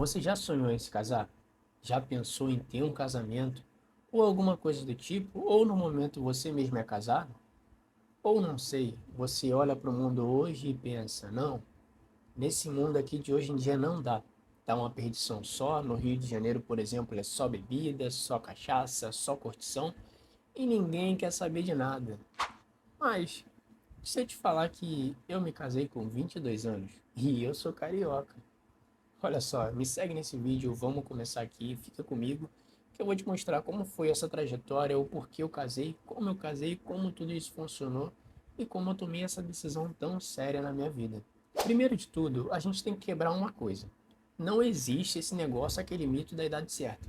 Você já sonhou em se casar? Já pensou em ter um casamento? Ou alguma coisa do tipo? Ou no momento você mesmo é casado? Ou não sei, você olha para o mundo hoje e pensa, não, nesse mundo aqui de hoje em dia não dá. Tá uma perdição só. No Rio de Janeiro, por exemplo, é só bebida, só cachaça, só curtição e ninguém quer saber de nada. Mas, se eu te falar que eu me casei com 22 anos e eu sou carioca. Olha só, me segue nesse vídeo, vamos começar aqui, fica comigo, que eu vou te mostrar como foi essa trajetória, o porquê eu casei, como tudo isso funcionou e como eu tomei essa decisão tão séria na minha vida. Primeiro de tudo, a gente tem que quebrar uma coisa. Não existe esse negócio, aquele mito da idade certa.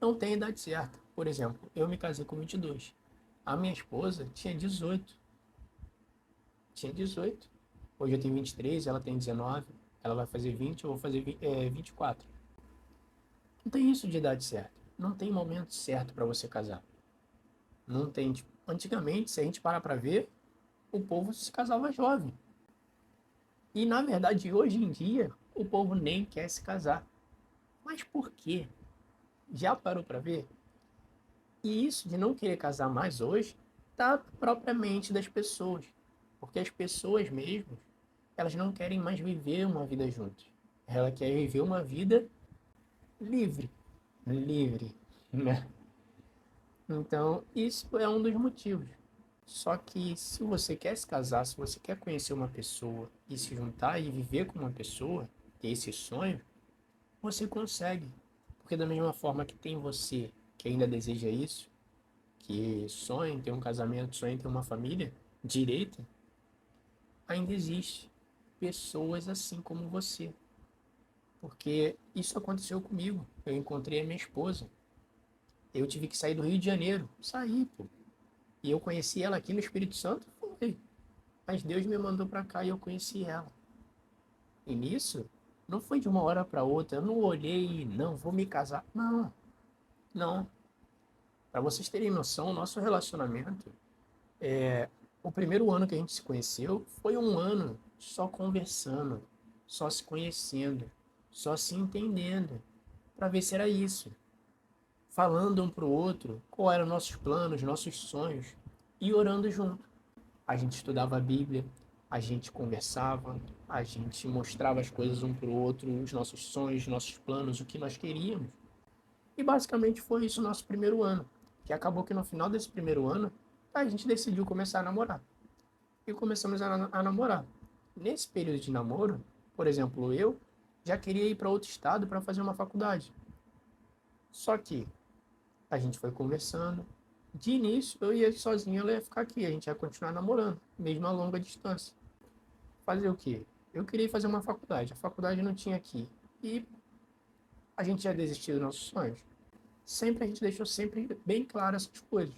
Não tem idade certa. Por exemplo, eu me casei com 22. A minha esposa tinha 18. Tinha 18. Hoje eu tenho 23, ela tem 19. Ela vai fazer 20, eu vou fazer 24. Não tem isso de idade certa. Não tem momento certo para você casar. Não tem, tipo, antigamente, se a gente parar para ver, o povo se casava jovem. E na verdade, hoje em dia, o povo nem quer se casar. Mas por quê? Já parou para ver? E isso de não querer casar mais hoje tá propriamente das pessoas. Porque as pessoas mesmo, elas não querem mais viver uma vida juntas. Ela quer viver uma vida livre. Livre, né? Então, isso é um dos motivos. Só que se você quer se casar, se você quer conhecer uma pessoa e se juntar e viver com uma pessoa, ter esse sonho, você consegue. Porque da mesma forma que tem você que ainda deseja isso, que sonha em ter um casamento, sonha em ter uma família direita, ainda existe pessoas assim como você. Porque isso aconteceu comigo. Eu encontrei a minha esposa. Eu tive que sair do Rio de Janeiro. Saí, pô. E eu conheci ela aqui no Espírito Santo, foi. Mas Deus me mandou para cá e eu conheci ela. E nisso, não foi de uma hora para outra. Eu não olhei e não, vou me casar. Não, não. Para vocês terem noção, o nosso relacionamento, o primeiro ano que a gente se conheceu foi um ano só conversando, só se conhecendo, só se entendendo, para ver se era isso. Falando um para o outro qual eram nossos planos, nossos sonhos e orando junto. A gente estudava a Bíblia, a gente conversava, a gente mostrava as coisas um para o outro, os nossos sonhos, nossos planos, o que nós queríamos. E basicamente foi isso o nosso primeiro ano, que acabou que no final desse primeiro ano a gente decidiu começar a namorar. E começamos a namorar. Nesse período de namoro, por exemplo, eu já queria ir para outro estado para fazer uma faculdade. Só que a gente foi conversando. De início, eu ia sozinho, ela ia ficar aqui. A gente ia continuar namorando, mesmo a longa distância. Fazer o quê? Eu queria fazer uma faculdade. A faculdade não tinha aqui. E a gente já desistiu dos nossos sonhos. Sempre a gente deixou sempre bem claro essas coisas.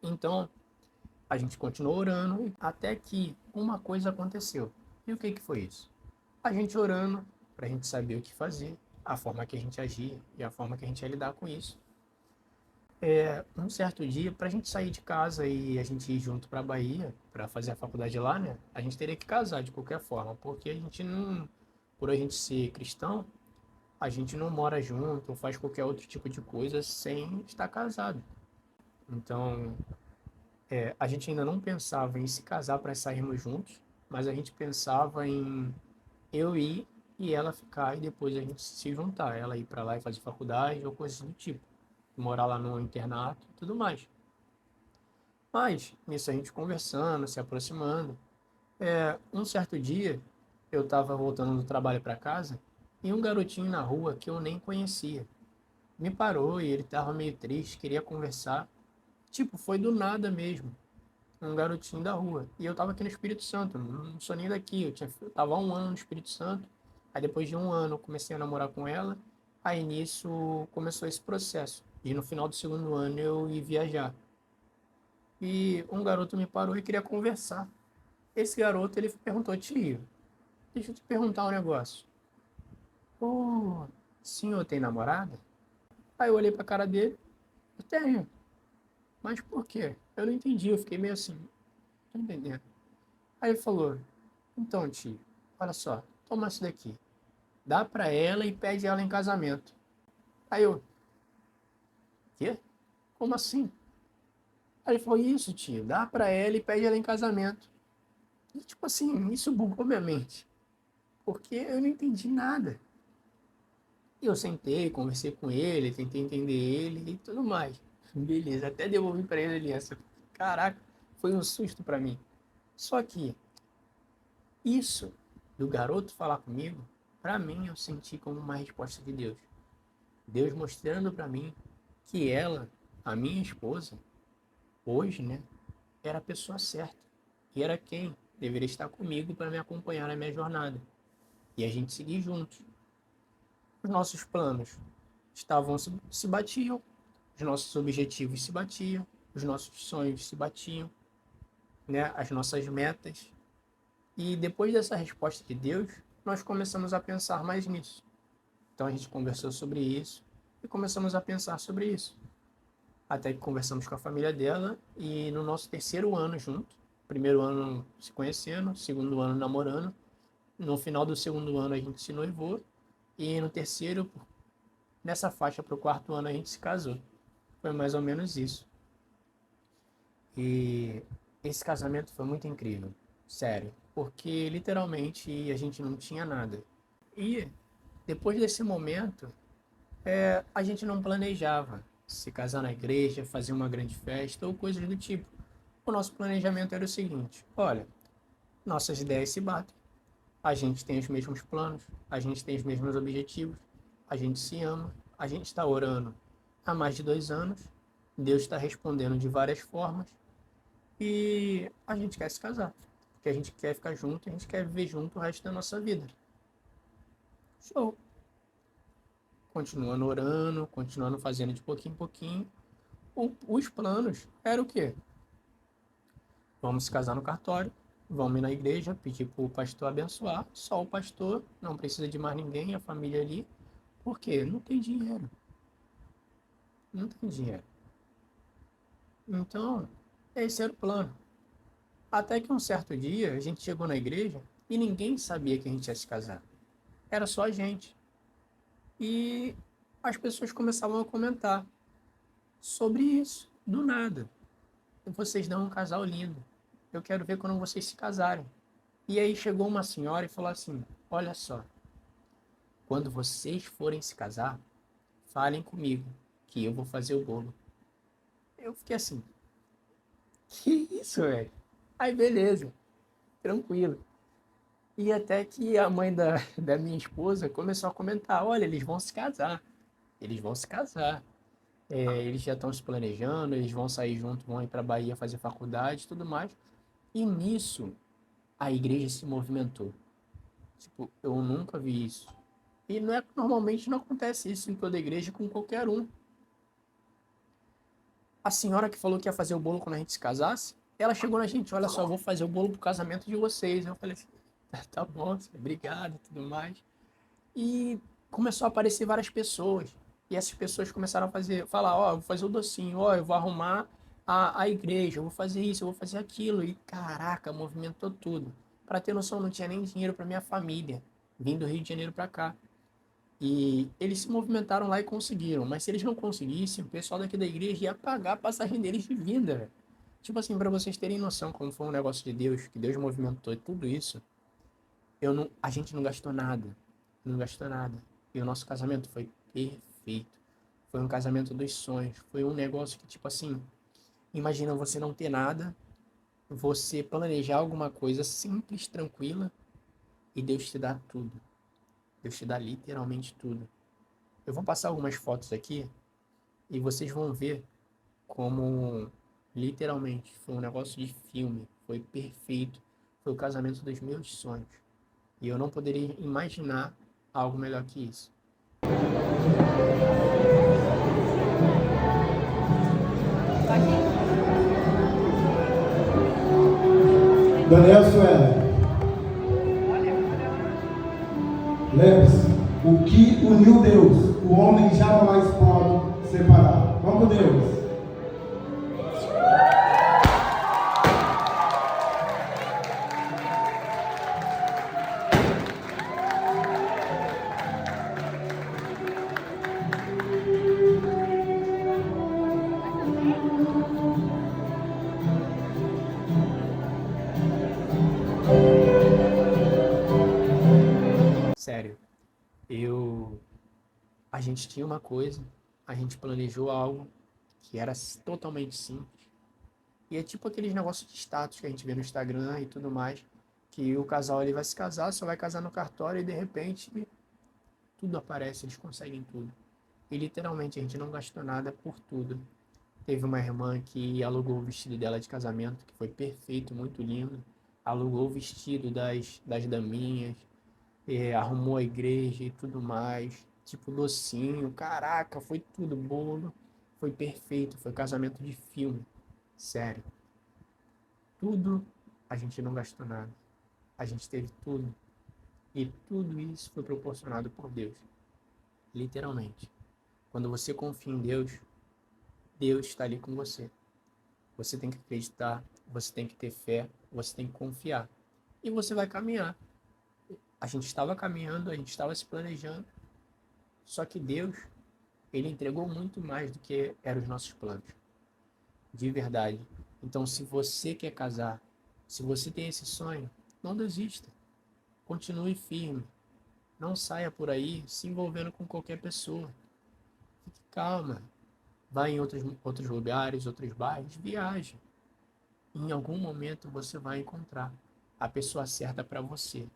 Então, a gente continuou orando até que uma coisa aconteceu. E o que foi isso? A gente orando para a gente saber o que fazer, a forma que a gente agia e a forma que a gente ia lidar com isso. Um certo dia, para a gente sair de casa e a gente ir junto para a Bahia, para fazer a faculdade lá, né? A gente teria que casar de qualquer forma, porque a gente não, por a gente ser cristão, a gente não mora junto ou faz qualquer outro tipo de coisa sem estar casado. Então, a gente ainda não pensava em se casar para sairmos juntos, mas a gente pensava em eu ir e ela ficar e depois a gente se juntar, ela ir para lá e fazer faculdade ou coisas do tipo, morar lá no internato e tudo mais. Mas, nisso a gente conversando, se aproximando. Um certo dia, eu estava voltando do trabalho para casa e um garotinho na rua que eu nem conhecia me parou e ele estava meio triste, queria conversar. Tipo, foi do nada mesmo. Um garotinho da rua. E eu estava aqui no Espírito Santo, não sou nem daqui. Eu tava há um ano no Espírito Santo. Aí depois de um ano eu comecei a namorar com ela. Aí nisso começou esse processo. E no final do segundo ano eu ia viajar. E um garoto me parou e queria conversar. Esse garoto, ele perguntou, tio, deixa eu te perguntar um negócio. Ô, senhor tem namorada? Aí eu olhei pra cara dele, eu tenho. Mas por quê? Eu não entendi, eu fiquei meio assim, tô entendendo. Aí ele falou, então tio, olha só, toma isso daqui. dá pra ela e pede ela em casamento. Aí eu, quê? Como assim? Aí ele falou, isso, tio, dá pra ela e pede ela em casamento. E tipo assim, isso bugou minha mente, porque eu não entendi nada. E eu sentei, conversei com ele, tentei entender ele e tudo mais. Beleza, até devolvi pra ele a aliança. Caraca, foi um susto pra mim. Só que isso do garoto falar comigo, pra mim eu senti como uma resposta de Deus. Deus mostrando pra mim que ela, a minha esposa, hoje, né, era a pessoa certa. E era quem deveria estar comigo para me acompanhar na minha jornada. E a gente seguir juntos. Os nossos planos estavam se batiam, os nossos objetivos se batiam, os nossos sonhos se batiam, né, as nossas metas. E depois dessa resposta de Deus, nós começamos a pensar mais nisso. Então a gente conversou sobre isso e começamos a pensar sobre isso. Até que conversamos com a família dela e no nosso terceiro ano junto, primeiro ano se conhecendo, segundo ano namorando, no final do segundo ano a gente se noivou e no terceiro, nessa faixa para o quarto ano a gente se casou. Foi mais ou menos isso. E esse casamento foi muito incrível, sério, porque literalmente a gente não tinha nada. E depois desse momento, a gente não planejava se casar na igreja, fazer uma grande festa ou coisas do tipo. O nosso planejamento era o seguinte: olha, nossas ideias se batem, a gente tem os mesmos planos, a gente tem os mesmos objetivos, a gente se ama, a gente está orando há mais de 2 anos, Deus está respondendo de várias formas e a gente quer se casar, porque a gente quer ficar junto, a gente quer viver junto o resto da nossa vida. Show! Continuando orando, continuando fazendo de pouquinho em pouquinho. Os planos eram o quê? Vamos se casar no cartório, vamos ir na igreja, pedir para o pastor abençoar, só o pastor, não precisa de mais ninguém, a família ali. Por quê? Não tem dinheiro. Não tem dinheiro. Então, esse era o plano. Até que um certo dia a gente chegou na igreja e ninguém sabia que a gente ia se casar. Era só a gente. E as pessoas começavam a comentar sobre isso, do nada. Vocês dão um casal lindo. Eu quero ver quando vocês se casarem. E aí chegou uma senhora e falou assim: olha só, quando vocês forem se casar, falem comigo, que eu vou fazer o bolo. Eu fiquei assim, que isso, velho? Aí beleza, tranquilo. E até que a mãe da minha esposa começou a comentar: olha, eles vão se casar. Eles vão se casar. Eles já estão se planejando, eles vão sair juntos, vão ir para Bahia fazer faculdade e tudo mais. E nisso, a igreja se movimentou. Tipo, eu nunca vi isso. E não é, normalmente não acontece isso em toda igreja com qualquer um. A senhora que falou que ia fazer o bolo quando a gente se casasse, ela chegou na gente: olha só, eu vou fazer o bolo pro casamento de vocês. Eu falei assim: tá bom, obrigado e tudo mais. E começou a aparecer várias pessoas. E essas pessoas começaram a falar: ó, eu vou fazer o docinho, ó, eu vou arrumar a igreja, eu vou fazer isso, eu vou fazer aquilo. E caraca, movimentou tudo. Para ter noção, não tinha nem dinheiro para minha família, vindo do Rio de Janeiro para cá. E eles se movimentaram lá e conseguiram. Mas se eles não conseguissem, o pessoal daqui da igreja ia pagar a passagem deles de vinda, velho. Tipo assim, para vocês terem noção como foi um negócio de Deus, que Deus movimentou tudo isso, a gente não gastou nada. Não gastou nada. E o nosso casamento foi perfeito. Foi um casamento dos sonhos. Foi um negócio que, tipo assim, imagina você não ter nada, você planejar alguma coisa simples, tranquila, e Deus te dá tudo. Deus te dá literalmente tudo. Eu vou passar algumas fotos aqui e vocês vão ver como literalmente foi um negócio de filme. Foi perfeito. Foi o casamento dos meus sonhos. E eu não poderia imaginar algo melhor que isso. Daniel Suela. Lembre-se, o que uniu Deus, o homem jamais pode separar. Vamos com Deus. Eu, a gente tinha uma coisa, a gente planejou algo que era totalmente simples. E é tipo aqueles negócios de status que a gente vê no Instagram e tudo mais, que o casal ele vai se casar, só vai casar no cartório e de repente tudo aparece, eles conseguem tudo. E literalmente a gente não gastou nada por tudo. Teve uma irmã que alugou o vestido dela de casamento, que foi perfeito, muito lindo. Alugou o vestido das daminhas, arrumou a igreja e tudo mais. Tipo, docinho, caraca, foi tudo bolo. Foi perfeito, foi casamento de filme. Sério. Tudo, a gente não gastou nada. A gente teve tudo. E tudo isso foi proporcionado por Deus. Literalmente. Quando você confia em Deus, Deus está ali com você. Você tem que acreditar, você tem que ter fé, você tem que confiar. E você vai caminhar. A gente estava caminhando, a gente estava se planejando. Só que Deus, ele entregou muito mais do que eram os nossos planos. De verdade. Então, se você quer casar, se você tem esse sonho, não desista. Continue firme. Não saia por aí se envolvendo com qualquer pessoa. Fique calma. Vá em outros lugares, outros bairros, viaje. Em algum momento você vai encontrar a pessoa certa para você.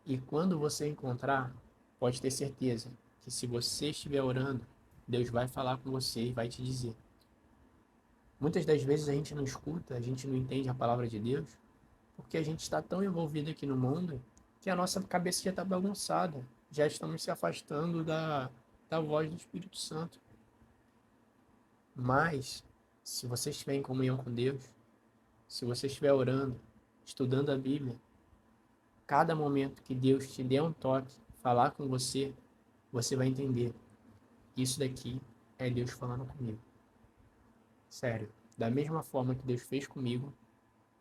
E quando você encontrar, pode ter certeza que se você estiver orando, Deus vai falar com você e vai te dizer. Muitas das vezes a gente não escuta, a gente não entende a palavra de Deus, porque a gente está tão envolvido aqui no mundo que a nossa cabeça já está bagunçada. Já estamos se afastando da voz do Espírito Santo. Mas, se você estiver em comunhão com Deus, se você estiver orando, estudando a Bíblia, cada momento que Deus te der um toque, falar com você, você vai entender. Isso daqui é Deus falando comigo. Sério. Da mesma forma que Deus fez comigo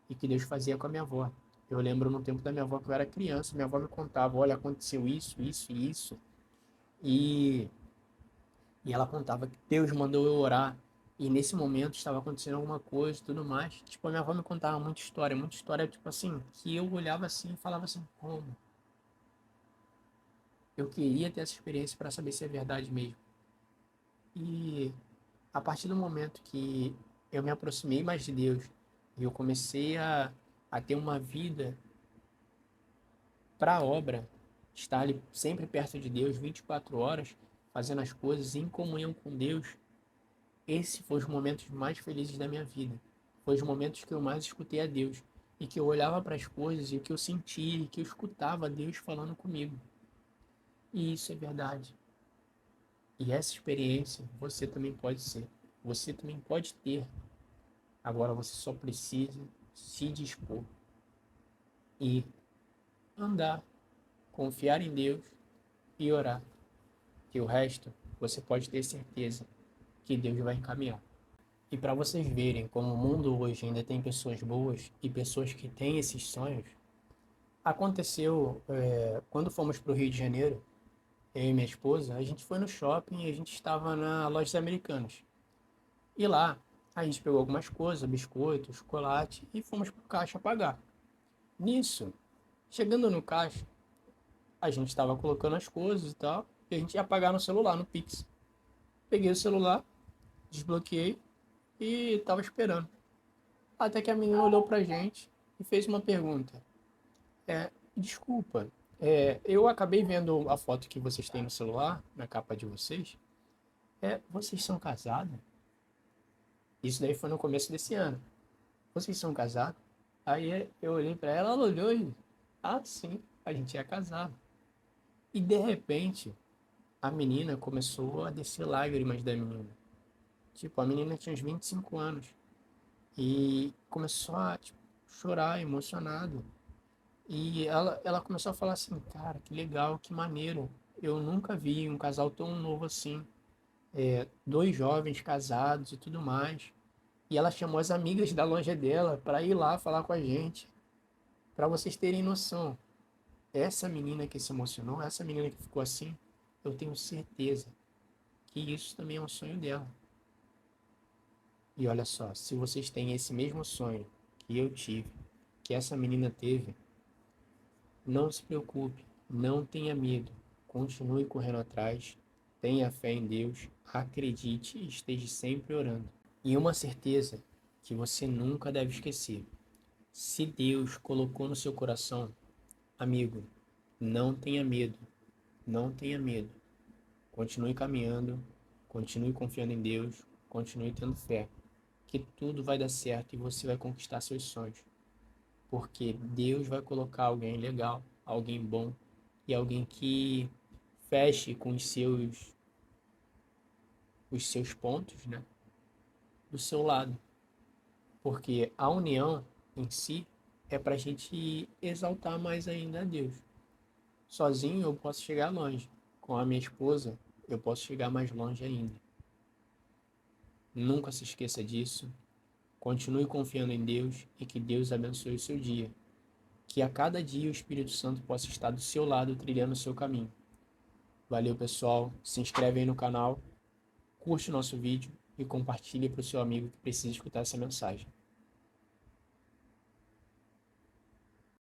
e que Deus fazia com a minha avó. Eu lembro no tempo da minha avó que eu era criança, minha avó me contava, olha, aconteceu isso, isso e isso. E, e ela contava que Deus mandou eu orar. E nesse momento estava acontecendo alguma coisa e tudo mais. Tipo, a minha avó me contava muita história, tipo assim, que eu olhava assim e falava assim, como? Eu queria ter essa experiência para saber se é verdade mesmo. E a partir do momento que eu me aproximei mais de Deus e eu comecei a ter uma vida para a obra, estar ali sempre perto de Deus, 24 horas, fazendo as coisas em comunhão com Deus, esse foi os momentos mais felizes da minha vida. Foi os momentos que eu mais escutei a Deus e que eu olhava para as coisas e que eu sentia e que eu escutava Deus falando comigo. E isso é verdade. E essa experiência você também pode ser. Você também pode ter. Agora você só precisa se dispor e andar, confiar em Deus e orar. Que o resto você pode ter certeza que Deus vai encaminhar. E para vocês verem como o mundo hoje ainda tem pessoas boas e pessoas que têm esses sonhos, aconteceu quando fomos para o Rio de Janeiro, eu e minha esposa, a gente foi no shopping e a gente estava na Lojas Americanas. E lá a gente pegou algumas coisas, biscoito, chocolate e fomos para o caixa pagar. Nisso, chegando no caixa, a gente estava colocando as coisas e tal, e a gente ia pagar no celular, no Pix. Peguei o celular, desbloqueei e estava esperando. Até que a menina olhou pra gente e fez uma pergunta. Desculpa, eu acabei vendo a foto que vocês têm no celular, na capa de vocês. Vocês são casados? Isso daí foi no começo desse ano. Vocês são casados? Aí eu olhei pra ela, ela olhou e... Ah, sim, a gente é casado. E de repente, a menina começou a descer lágrimas da menina. Tipo, a menina tinha uns 25 anos. E começou a tipo, chorar, emocionado. E ela começou a falar assim, cara, que legal, que maneiro. Eu nunca vi um casal tão novo assim. Dois jovens casados e tudo mais. E ela chamou as amigas da loja dela para ir lá falar com a gente. Para vocês terem noção. Essa menina que se emocionou, essa menina que ficou assim, eu tenho certeza que isso também é um sonho dela. E olha só, se vocês têm esse mesmo sonho que eu tive, que essa menina teve, não se preocupe, não tenha medo. continue correndo atrás, tenha fé em Deus, acredite e esteja sempre orando. E uma certeza que você nunca deve esquecer: se Deus colocou no seu coração, amigo, não tenha medo, não tenha medo. Continue caminhando, continue confiando em Deus, continue tendo fé, que tudo vai dar certo e você vai conquistar seus sonhos. Porque Deus vai colocar alguém legal, alguém bom e alguém que feche com os seus pontos, né, do seu lado. Porque a união em si é para a gente exaltar mais ainda a Deus. Sozinho eu posso chegar longe, com a minha esposa eu posso chegar mais longe ainda. Nunca se esqueça disso. Continue confiando em Deus e que Deus abençoe o seu dia. Que a cada dia o Espírito Santo possa estar do seu lado, trilhando o seu caminho. Valeu, pessoal. Se inscreve aí no canal, curte o nosso vídeo e compartilhe para o seu amigo que precisa escutar essa mensagem.